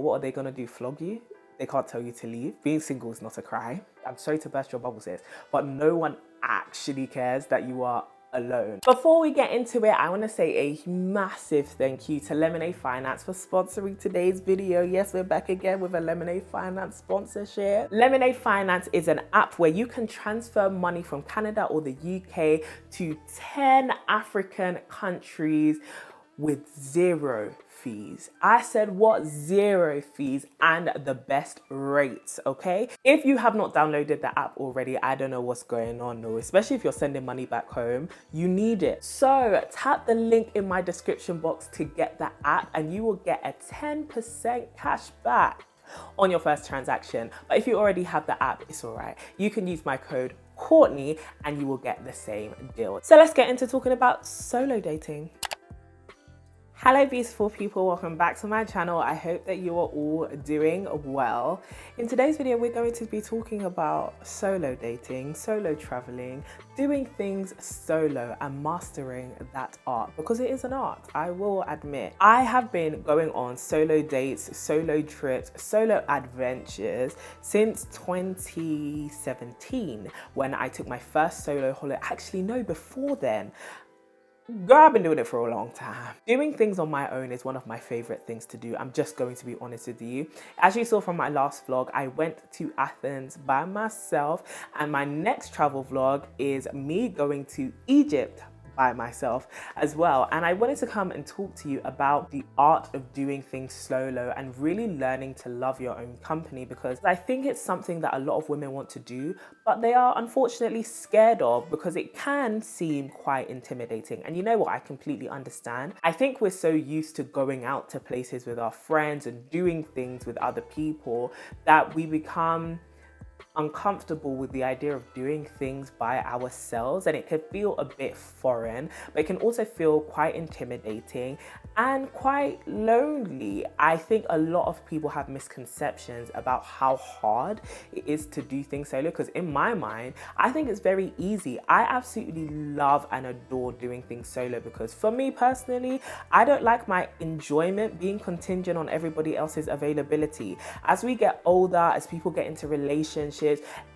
what are they gonna do, flog you? They can't tell you to leave. Being single is not a crime. I'm sorry to burst your bubble, sis, but no one actually cares that you are alone. Before we get into it, I want to say a massive thank you to Lemonade Finance for sponsoring today's video. Yes, we're back again with a Lemonade Finance sponsorship. Lemonade Finance is an app where you can transfer money from Canada or the UK to 10 African countries with zero fees. I said what? Zero fees and the best rates, okay? If you have not downloaded the app already, I don't know what's going on, no, especially if you're sending money back home, you need it. So tap the link in my description box to get the app and you will get a 10% cash back on your first transaction. But if you already have the app, it's all right. You can use my code Courtney and you will get the same deal. So let's get into talking about solo dating. Hello beautiful people, welcome back to my channel. I hope that you are all doing well. In today's video, we're going to be talking about solo dating, solo traveling, doing things solo and mastering that art, because it is an art, I will admit. I have been going on solo dates, solo trips, solo adventures since 2017 when I took my first solo holiday. Actually, no, before then. Girl, I've been doing it for a long time. Doing things on my own is one of my favorite things to do. I'm just going to be honest with you. As you saw from my last vlog, I went to Athens by myself, and my next travel vlog is me going to Egypt by myself as well. And I wanted to come and talk to you about the art of doing things solo and really learning to love your own company, because I think it's something that a lot of women want to do, but they are unfortunately scared of because it can seem quite intimidating. And you know what? I completely understand. I think we're so used to going out to places with our friends and doing things with other people that we become uncomfortable with the idea of doing things by ourselves, and it can feel a bit foreign, but it can also feel quite intimidating and quite lonely. I think a lot of people have misconceptions about how hard it is to do things solo, because in my mind, I think it's very easy. I absolutely love and adore doing things solo because for me personally, I don't like my enjoyment being contingent on everybody else's availability. As we get older, as people get into relationships,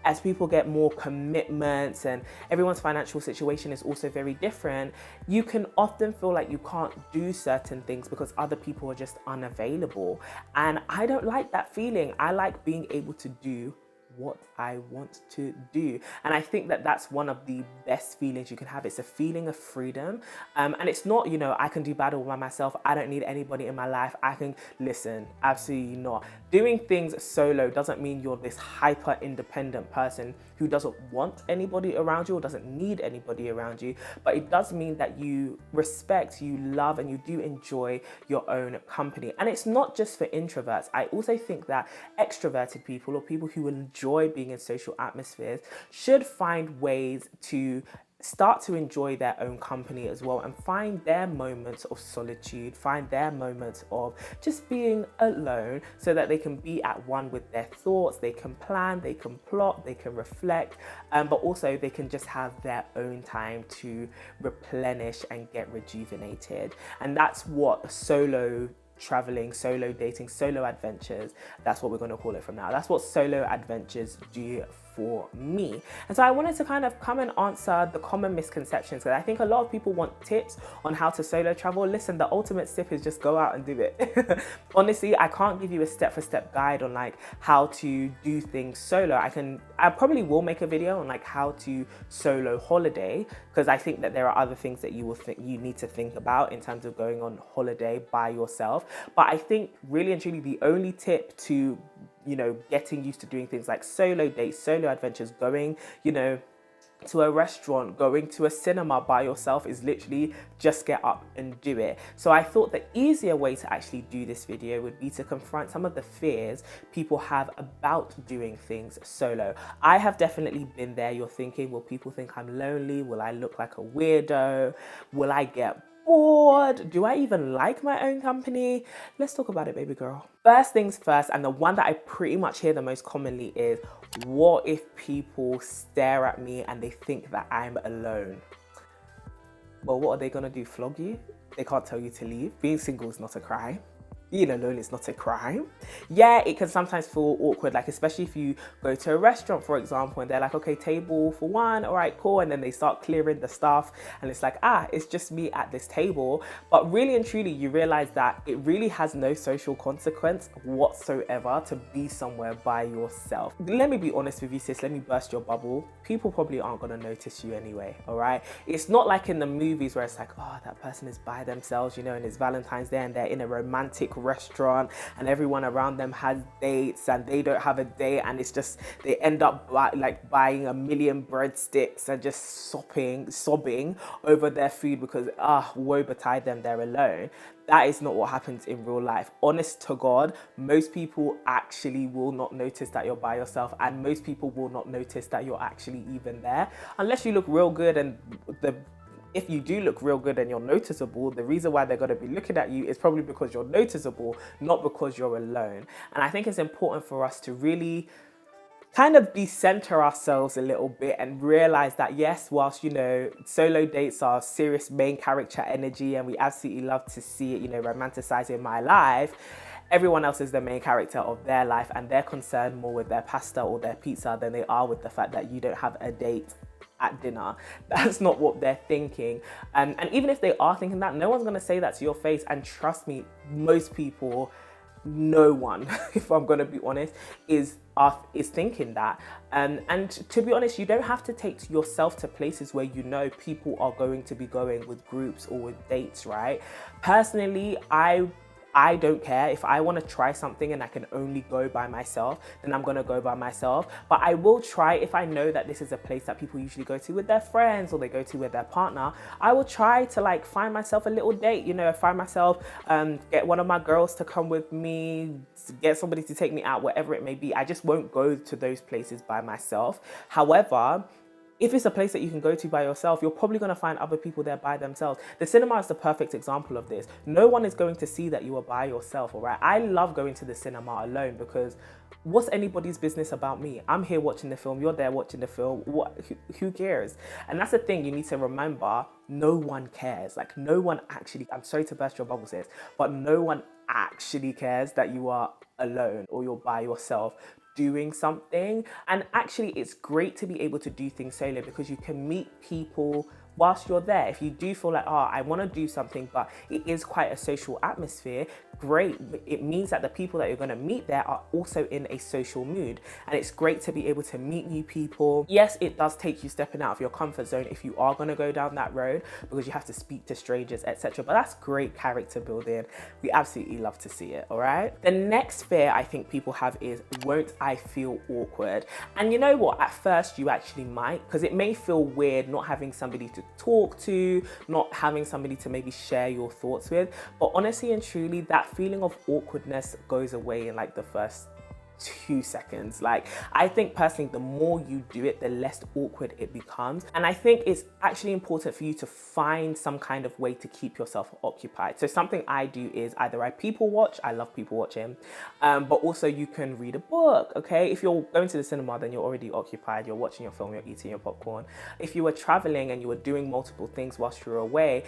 as people get more commitments and everyone's financial situation is also very different, you can often feel like you can't do certain things because other people are just unavailable. And I don't like that feeling. I like being able to do what I want to do. And I think that that's one of the best feelings you can have. It's a feeling of freedom. And it's not, you know, I can do battle by myself. I don't need anybody in my life. I can listen, absolutely not. Doing things solo doesn't mean you're this hyper independent person who doesn't want anybody around you or doesn't need anybody around you. But it does mean that you respect, you love, and you do enjoy your own company. And it's not just for introverts. I also think that extroverted people or people who enjoy being in social atmospheres should find ways to start to enjoy their own company as well and find their moments of solitude, find their moments of just being alone so that they can be at one with their thoughts, they can plan, they can plot, they can reflect, but also they can just have their own time to replenish and get rejuvenated. And that's what solo traveling, solo dating, solo adventures, that's what we're going to call it from now. That's what solo adventures do for me. And so I wanted to kind of come and answer the common misconceptions, because I think a lot of people want tips on how to solo travel. Listen, the ultimate tip is just go out and do it. Honestly, I can't give you a step-for-step guide on like how to do things solo. I probably will make a video on like how to solo holiday, because I think that there are other things that you need to think about in terms of going on holiday by yourself. But I think really and truly the only tip to, you know, getting used to doing things like solo dates, solo adventures, going, you know, to a restaurant, going to a cinema by yourself is literally just get up and do it. So I thought the easier way to actually do this video would be to confront some of the fears people have about doing things solo. I have definitely been there. You're thinking, will people think I'm lonely? Will I look like a weirdo? Will I get bored? Do I even like my own company? Let's talk about it, baby girl. First things first, and the one that I pretty much hear the most commonly is, what if people stare at me and they think that I'm alone? Well, what are they gonna do, flog you? They can't tell you to leave. Being single is not a crime. being alone is not a crime. Yeah, it can sometimes feel awkward, like especially if you go to a restaurant, for example, and they're like, okay, table for one, all right, cool. And then they start clearing the stuff and it's like, it's just me at this table. But really and truly, you realize that it really has no social consequence whatsoever to be somewhere by yourself. Let me be honest with you, sis, let me burst your bubble. People probably aren't gonna notice you anyway, all right? It's not like in the movies where it's like, oh, that person is by themselves, you know, and it's Valentine's Day and they're in a romantic restaurant and everyone around them has dates and they don't have a date, and it's just they end up like buying a million breadsticks and just sobbing over their food because woe betide them, they're alone. That is not what happens in real life. Honest to God, most people actually will not notice that you're by yourself, and most people will not notice that you're actually even there unless you look real good. And if you do look real good and you're noticeable, the reason why they're going to be looking at you is probably because you're noticeable, not because you're alone. And I think it's important for us to really kind of decenter ourselves a little bit and realize that, yes, whilst, you know, solo dates are serious main character energy and we absolutely love to see it, you know, romanticizing my life, everyone else is the main character of their life and they're concerned more with their pasta or their pizza than they are with the fact that you don't have a date at dinner. That's not what they're thinking. And even if they are thinking that, no one's going to say that to your face. And trust me, most people, no one, if I'm going to be honest, is thinking that. And to be honest, you don't have to take yourself to places where you know people are going to be going with groups or with dates, right? Personally, I don't care. If I want to try something and I can only go by myself, then I'm going to go by myself. But I will try, if I know that this is a place that people usually go to with their friends or they go to with their partner, I will try to like find myself a little date, you know, find myself, get one of my girls to come with me, get somebody to take me out, whatever it may be. I just won't go to those places by myself. However, if it's a place that you can go to by yourself, you're probably going to find other people there by themselves. The cinema is the perfect example of this. No one is going to see that you are by yourself, all right? I love going to the cinema alone because what's anybody's business about me? I'm here watching the film, you're there watching the film. Who cares? And that's the thing you need to remember. No one cares. Like, no one actually, I'm sorry to burst your bubble, sis, but no one actually cares that you are alone or you're by yourself doing something. And actually, it's great to be able to do things solo because you can meet people whilst you're there. If you do feel like, I want to do something, but it is quite a social atmosphere, great. It means that the people that you're going to meet there are also in a social mood. And it's great to be able to meet new people. Yes, it does take you stepping out of your comfort zone if you are going to go down that road because you have to speak to strangers, etc. But that's great character building. We absolutely love to see it, all right? The next fear I think people have is, won't I feel awkward? And you know what? At first you actually might, because it may feel weird not having somebody to talk to, not having somebody to maybe share your thoughts with. But honestly and truly, that feeling of awkwardness goes away in like the first 2 seconds. Like, I think personally, the more you do it, the less awkward it becomes. And I think it's actually important for you to find some kind of way to keep yourself occupied. So something I do is either I people watch, I love people watching, but also you can read a book, okay? If you're going to the cinema, then you're already occupied, you're watching your film, you're eating your popcorn. If you were traveling and you were doing multiple things whilst you were away,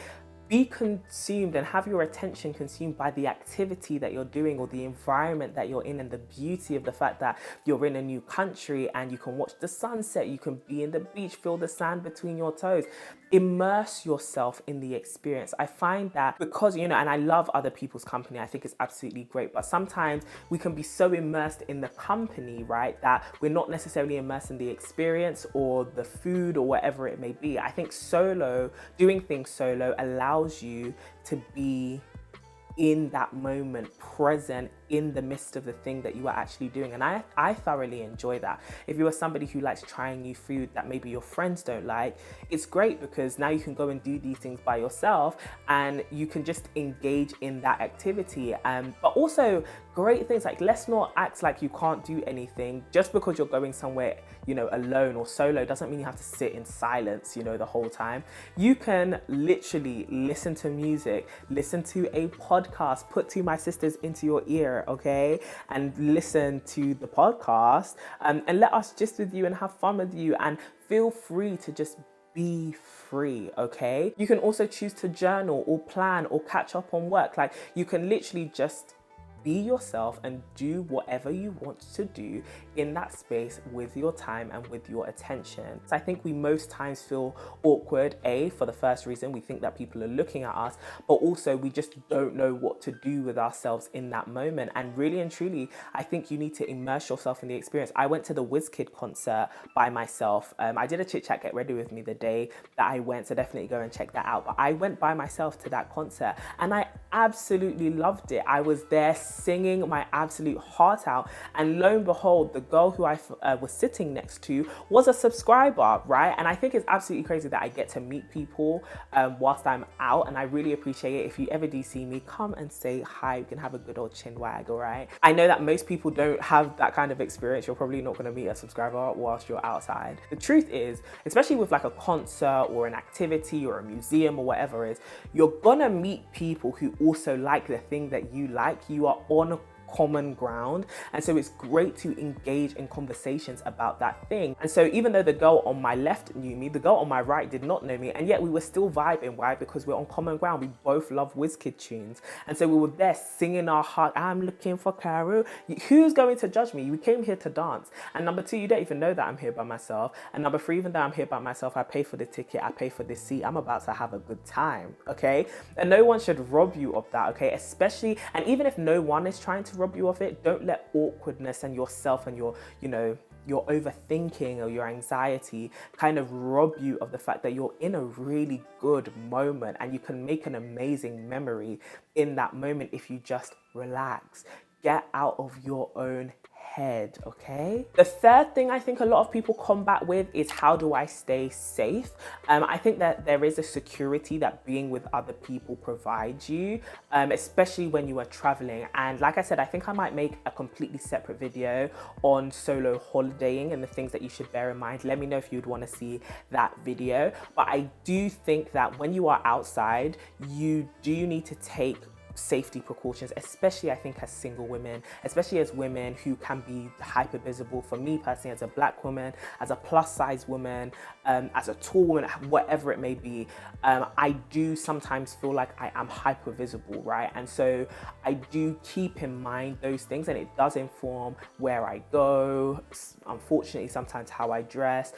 be consumed and have your attention consumed by the activity that you're doing or the environment that you're in, and the beauty of the fact that you're in a new country and you can watch the sunset, you can be in the beach, feel the sand between your toes. Immerse yourself in the experience. I find that because, you know, and I love other people's company, I think it's absolutely great, but sometimes we can be so immersed in the company, right, that we're not necessarily immersed in the experience or the food or whatever it may be. I think doing things solo allows you to be in that moment, present in the midst of the thing that you are actually doing. And I thoroughly enjoy that. If you are somebody who likes trying new food that maybe your friends don't like, it's great because now you can go and do these things by yourself and you can just engage in that activity. But also great things like, let's not act like you can't do anything. Just because you're going somewhere, you know, alone or solo doesn't mean you have to sit in silence, you know, the whole time. You can literally listen to music, listen to a podcast, put To My Sisters into your ear, okay, and listen to the podcast, and let us gist with you and have fun with you, and feel free to just be free, okay? You can also choose to journal or plan or catch up on work. Like, you can literally just be yourself and do whatever you want to do in that space with your time and with your attention. So I think we most times feel awkward, for the first reason, we think that people are looking at us, but also we just don't know what to do with ourselves in that moment. And really and truly, I think you need to immerse yourself in the experience. I went to the WizKid concert by myself. I did a chit chat get ready with me the day that I went, so definitely go and check that out. But I went by myself to that concert and I absolutely loved it. I was there singing my absolute heart out, and lo and behold, the girl who I was sitting next to was a subscriber, right? And I think it's absolutely crazy that I get to meet people whilst I'm out, and I really appreciate it. If you ever do see me, come and say hi. We can have a good old chin wag, all right? I know that most people don't have that kind of experience. You're probably not going to meet a subscriber whilst you're outside. The truth is, especially with like a concert or an activity or a museum or whatever it is, you're gonna meet people who also like the thing that you like. You are on common ground, and so it's great to engage in conversations about that thing. And so even though the girl on my left knew me, the girl on my right did not know me, and yet we were still vibing. Why? Because we're on common ground. We both love WizKid tunes, and so we were there singing our heart. I'm looking for Cameroon. Who's going to judge me? We came here to dance. And number two, you don't even know that I'm here by myself. And number three, even though I'm here by myself, I pay for the ticket, I pay for the seat. I'm about to have a good time, okay? And no one should rob you of that, okay? Especially, and even if no one is trying to rob you of it, don't let awkwardness and yourself and your overthinking or your anxiety kind of rob you of the fact that you're in a really good moment, and you can make an amazing memory in that moment if you just relax, get out of your own head, okay? The third thing I think a lot of people combat with is, how do I stay safe? I think that there is a security that being with other people provides you, especially when you are traveling. And like I said, I think I might make a completely separate video on solo holidaying and the things that you should bear in mind. Let me know if you'd want to see that video. But I do think that when you are outside, you do need to take safety precautions, especially I think as single women, especially as women who can be hyper visible. For me personally, as a black woman, as a plus size woman, as a tall woman, whatever it may be, I do sometimes feel like I am hyper visible, right? And so I do keep in mind those things, and it does inform where I go, unfortunately sometimes how I dress,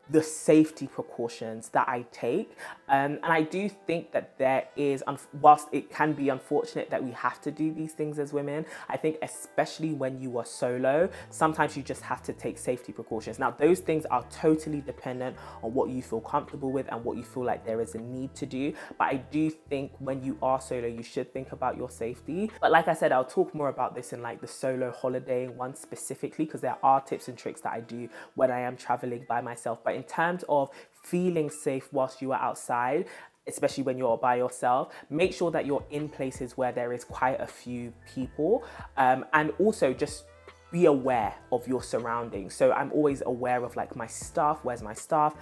the safety precautions that I take. And I do think that there is, whilst it can be unfortunate that we have to do these things as women, I think especially when you are solo, sometimes you just have to take safety precautions. Now, those things are totally dependent on what you feel comfortable with and what you feel like there is a need to do. But I do think when you are solo, you should think about your safety. But like I said, I'll talk more about this in like the solo holidaying one specifically, because there are tips and tricks that I do when I am traveling by myself. But in terms of feeling safe whilst you are outside, especially when you're by yourself, make sure that you're in places where there is quite a few people, and also just be aware of your surroundings. So I'm always aware of like my stuff, where's my stuff,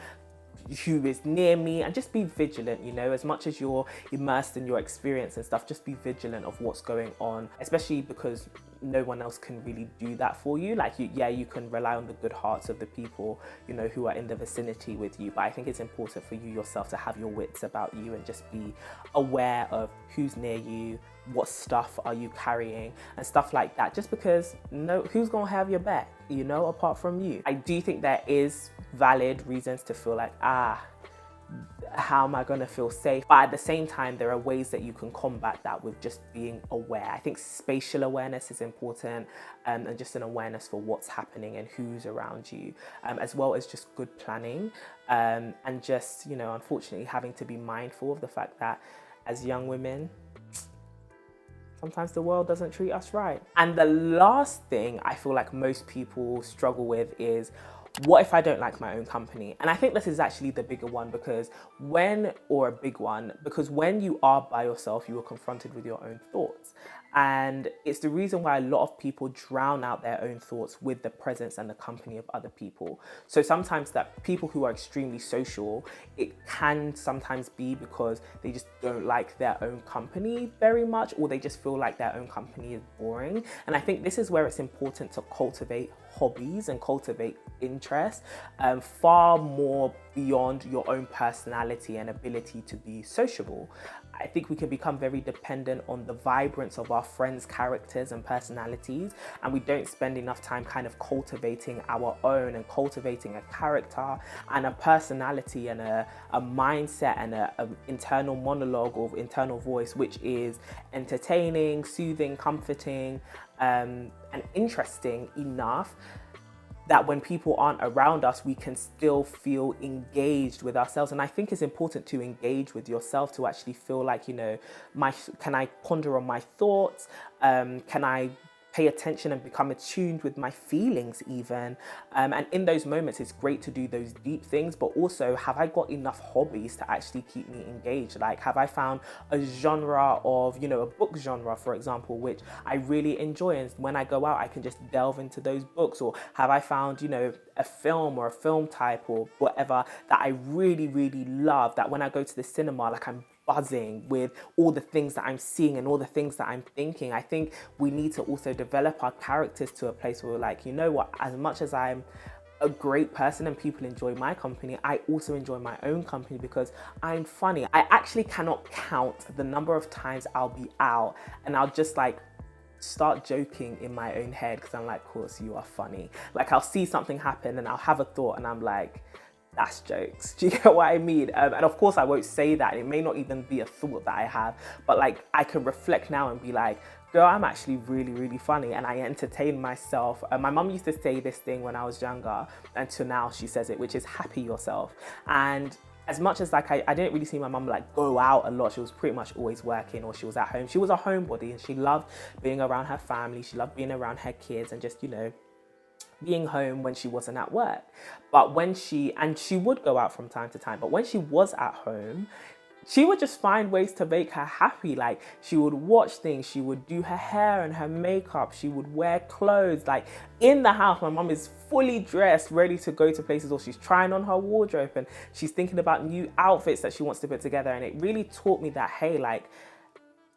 who is near me, and just be vigilant, you know, as much as you're immersed in your experience and stuff, just be vigilant of what's going on, especially because no one else can really do that for you. Like, you can rely on the good hearts of the people, you know, who are in the vicinity with you, but I think it's important for you yourself to have your wits about you and just be aware of who's near you, what stuff are you carrying and stuff like that, just because who's gonna have your back, you know, apart from you. I do think there is valid reasons to feel like, how am I going to feel safe? But at the same time, there are ways that you can combat that with just being aware. I think spatial awareness is important, and just an awareness for what's happening and who's around you, as well as just good planning, and just, you know, unfortunately having to be mindful of the fact that as young women, sometimes the world doesn't treat us right. And the last thing I feel like most people struggle with is, what if I don't like my own company? And I think this is actually the bigger one, because when you are by yourself, you are confronted with your own thoughts. And it's the reason why a lot of people drown out their own thoughts with the presence and the company of other people. So sometimes that people who are extremely social, it can sometimes be because they just don't like their own company very much, or they just feel like their own company is boring. And I think this is where it's important to cultivate hobbies and cultivate interests, far more beyond your own personality and ability to be sociable. I think we can become very dependent on the vibrance of our friends' characters and personalities, and we don't spend enough time kind of cultivating our own and cultivating a character and a personality and a mindset and a internal monologue or internal voice, which is entertaining, soothing, comforting, and interesting enough that when people aren't around us, we can still feel engaged with ourselves. And I think it's important to engage with yourself to actually feel like, you know, can I ponder on my thoughts? Can I pay attention and become attuned with my feelings even? And in those moments, it's great to do those deep things, but also, have I got enough hobbies to actually keep me engaged? Like, have I found a genre of, you know, a book genre, for example, which I really enjoy, and when I go out, I can just delve into those books? Or have I found, you know, a film or a film type or whatever that I really, really love, that when I go to the cinema, like, I'm buzzing with all the things that I'm seeing and all the things that I'm thinking? I think we need to also develop our characters to a place where we're like, you know what, as much as I'm a great person and people enjoy my company, I also enjoy my own company because I'm funny. I actually cannot count the number of times I'll be out and I'll just like start joking in my own head because I'm like, of course you are funny. Like, I'll see something happen and I'll have a thought and I'm like, that's jokes. Do you get what I mean? And of course I won't say that. It may not even be a thought that I have, but like, I can reflect now and be like, girl, I'm actually really, really funny, and I entertain myself. My mum used to say this thing when I was younger, and to now she says it, which is happy yourself. And as much as like I didn't really see my mum like go out a lot, she was pretty much always working or she was at home. She was a homebody and she loved being around her family. She loved being around her kids and just, you know, being home when she wasn't at work. But when she would go out from time to time, but when she was at home, she would just find ways to make her happy. Like, she would watch things, she would do her hair and her makeup, she would wear clothes. Like, in the house, my mum is fully dressed, ready to go to places, or she's trying on her wardrobe and she's thinking about new outfits that she wants to put together. And it really taught me that, hey, like,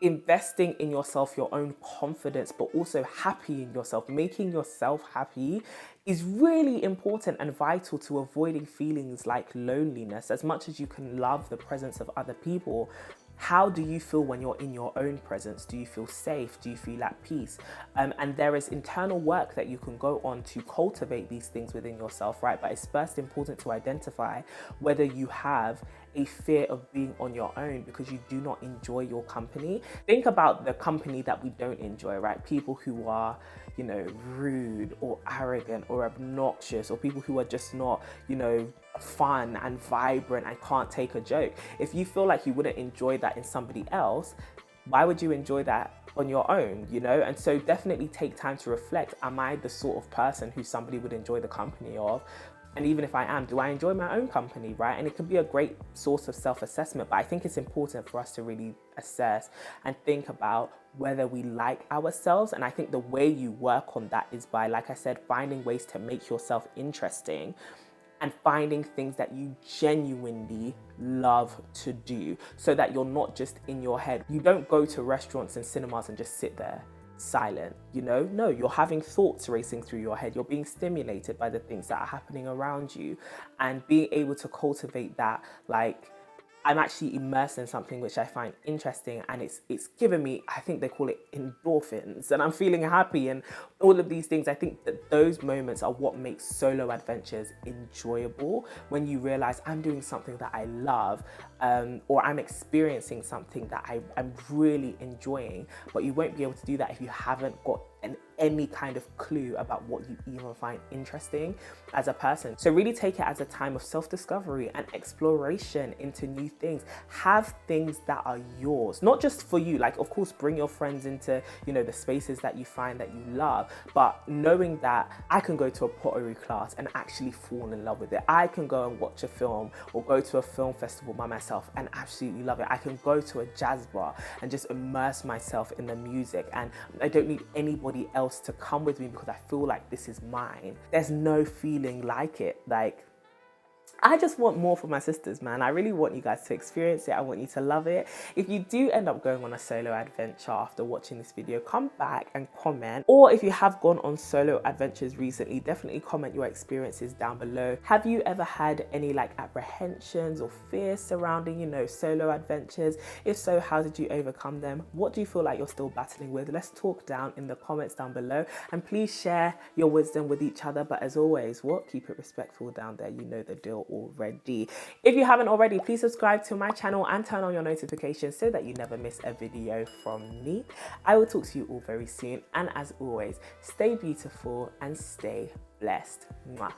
investing in yourself, your own confidence, but also happy in yourself, making yourself happy is really important and vital to avoiding feelings like loneliness. As much as you can love the presence of other people, how do you feel when you're in your own presence? Do you feel safe? Do you feel at peace? And there is internal work that you can go on to cultivate these things within yourself, right? But it's first important to identify whether you have a fear of being on your own because you do not enjoy your company. Think about the company that we don't enjoy, right? People who are, you know, rude or arrogant or obnoxious, or people who are just not, you know, fun and vibrant and can't take a joke. If you feel like you wouldn't enjoy that in somebody else, why would you enjoy that on your own, you know? And so definitely take time to reflect. Am I the sort of person who somebody would enjoy the company of? And even if I am, do I enjoy my own company, right? And it can be a great source of self-assessment, but I think it's important for us to really assess and think about whether we like ourselves. And I think the way you work on that is by, like I said, finding ways to make yourself interesting and finding things that you genuinely love to do so that you're not just in your head. You don't go to restaurants and cinemas and just sit there silent, you know? No, you're having thoughts racing through your head. You're being stimulated by the things that are happening around you, and being able to cultivate that, like, I'm actually immersed in something which I find interesting, and it's given me, I think they call it endorphins, and I'm feeling happy and all of these things. I think that those moments are what makes solo adventures enjoyable, when you realize I'm doing something that I love, or I'm experiencing something that I'm really enjoying. But you won't be able to do that if you haven't got any kind of clue about what you even find interesting as a person. So really take it as a time of self-discovery and exploration into new things. Have things that are yours, not just for you. Like, of course, bring your friends into, you know, the spaces that you find that you love, but knowing that I can go to a pottery class and actually fall in love with it. I can go and watch a film or go to a film festival by myself and absolutely love it. I can go to a jazz bar and just immerse myself in the music, and I don't need anybody else to come with me because I feel like this is mine. There's no feeling like it. Like, I just want more for my sisters, man. I really want you guys to experience it. I want you to love it. If you do end up going on a solo adventure after watching this video, come back and comment. Or if you have gone on solo adventures recently, definitely comment your experiences down below. Have you ever had any like apprehensions or fears surrounding, you know, solo adventures? If so, how did you overcome them? What do you feel like you're still battling with? Let's talk down in the comments down below, and please share your wisdom with each other. But as always, keep it respectful down there. You know the deal already. If you haven't already, please subscribe to my channel and turn on your notifications so that you never miss a video from me. I will talk to you all very soon, and as always, stay beautiful and stay blessed. Mwah.